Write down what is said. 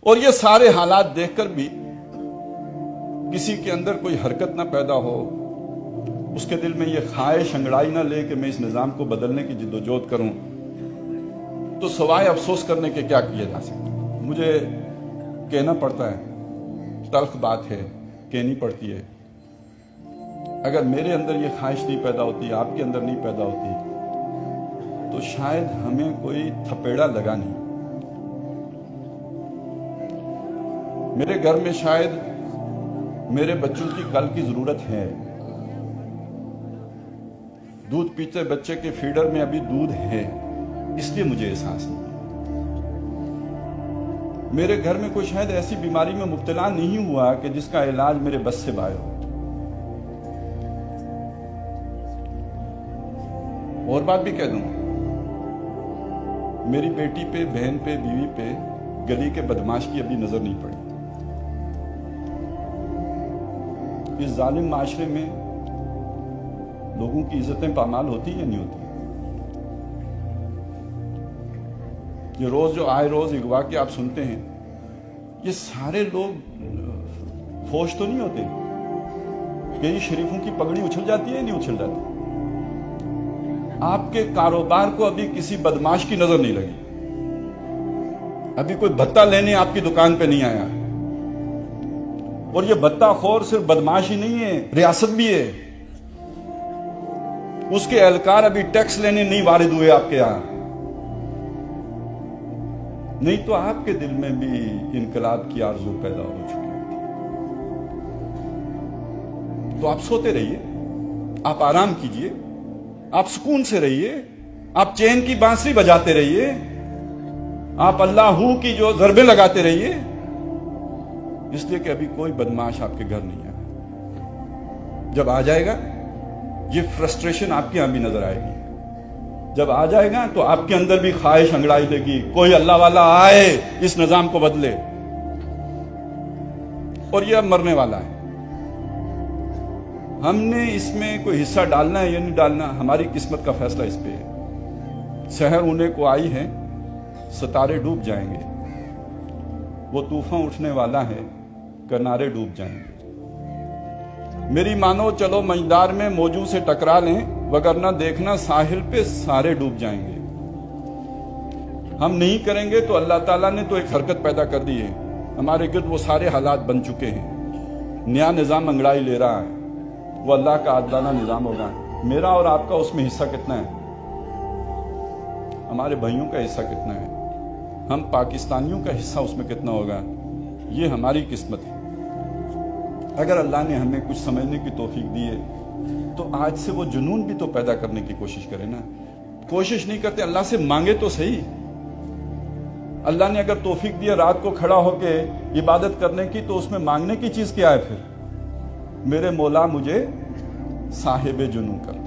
اور یہ سارے حالات دیکھ کر بھی کسی کے اندر کوئی حرکت نہ پیدا ہو، اس کے دل میں یہ خواہش انگڑائی نہ لے کہ میں اس نظام کو بدلنے کی جدوجہد کروں، تو سوائے افسوس کرنے کے کیا کیا جا سکتا؟ مجھے کہنا پڑتا ہے، تلخ بات ہے، کہنی پڑتی ہے، اگر میرے اندر یہ خواہش نہیں پیدا ہوتی، آپ کے اندر نہیں پیدا ہوتی، تو شاید ہمیں کوئی تھپیڑا لگا نہیں۔ میرے گھر میں شاید میرے بچوں کی کل کی ضرورت ہے، دودھ پیتے بچے کے فیڈر میں ابھی دودھ ہے، اس لیے مجھے احساس نہیں۔ میرے گھر میں کوئی شاید ایسی بیماری میں مبتلا نہیں ہوا کہ جس کا علاج میرے بس سے باہر ہو۔ اور بات بھی کہہ دوں، میری بیٹی پہ، بہن پہ، بیوی پہ گلی کے بدماش کی ابھی نظر نہیں پڑی۔ اس ظالم معاشرے میں لوگوں کی عزتیں پامال ہوتی یا نہیں ہوتی؟ یہ روز جو آئے روز اغوا کے آپ سنتے ہیں، یہ سارے لوگ فوج تو نہیں ہوتے کہ یہ شریفوں کی پگڑی اچھل جاتی ہے یا نہیں اچھل جاتی؟ آپ کے کاروبار کو ابھی کسی بدماش کی نظر نہیں لگی، ابھی کوئی بھتہ لینے آپ کی دکان پہ نہیں آیا، اور یہ بھتہ خور صرف بدماش ہی نہیں ہے، ریاست بھی ہے، اس کے اہلکار ابھی ٹیکس لینے نہیں وارد ہوئے آپ کے یہاں، نہیں تو آپ کے دل میں بھی انقلاب کی آرزو پیدا ہو چکی ہے۔ تو آپ سوتے رہیے، آپ آرام کیجئے، آپ سکون سے رہیے، آپ چین کی بانسری بجاتے رہیے، آپ اللہ ہو کی جو ضربیں لگاتے رہیے، اس لیے کہ ابھی کوئی بدماش آپ کے گھر نہیں آیا۔ جب آ جائے گا یہ فرسٹریشن آپ کے یہاں بھی نظر آئے گی، جب آ جائے گا تو آپ کے اندر بھی خواہش انگڑائی لے گی، کوئی اللہ والا آئے اس نظام کو بدلے۔ اور یہ اب مرنے والا ہے، ہم نے اس میں کوئی حصہ ڈالنا ہے یا نہیں ڈالنا، ہماری قسمت کا فیصلہ اس پہ ہے۔ سحر ہونے کو آئی ہے، ستارے ڈوب جائیں گے، وہ طوفان اٹھنے والا ہے، کنارے ڈوب جائیں گے۔ میری مانو چلو مجدار میں موجوں سے ٹکرا لیں، وگرنہ دیکھنا ساحل پہ سارے ڈوب جائیں گے۔ ہم نہیں کریں گے تو اللہ تعالیٰ نے تو ایک حرکت پیدا کر دی ہے، ہمارے گرد وہ سارے حالات بن چکے ہیں، نیا نظام انگڑائی لے رہا ہے، وہ اللہ کا عادلانہ نظام ہوگا۔ میرا اور آپ کا اس میں حصہ کتنا ہے؟ ہمارے بھائیوں کا حصہ کتنا ہے؟ ہم پاکستانیوں کا حصہ اس میں کتنا ہوگا؟ یہ ہماری قسمت ہے۔ اگر اللہ نے ہمیں کچھ سمجھنے کی توفیق دی ہے تو آج سے وہ جنون بھی تو پیدا کرنے کی کوشش کرے نا۔ کوشش نہیں کرتے، اللہ سے مانگے تو صحیح۔ اللہ نے اگر توفیق دیا رات کو کھڑا ہو کے عبادت کرنے کی، تو اس میں مانگنے کی چیز کیا ہے پھر؟ میرے مولا مجھے صاحب جنون کر۔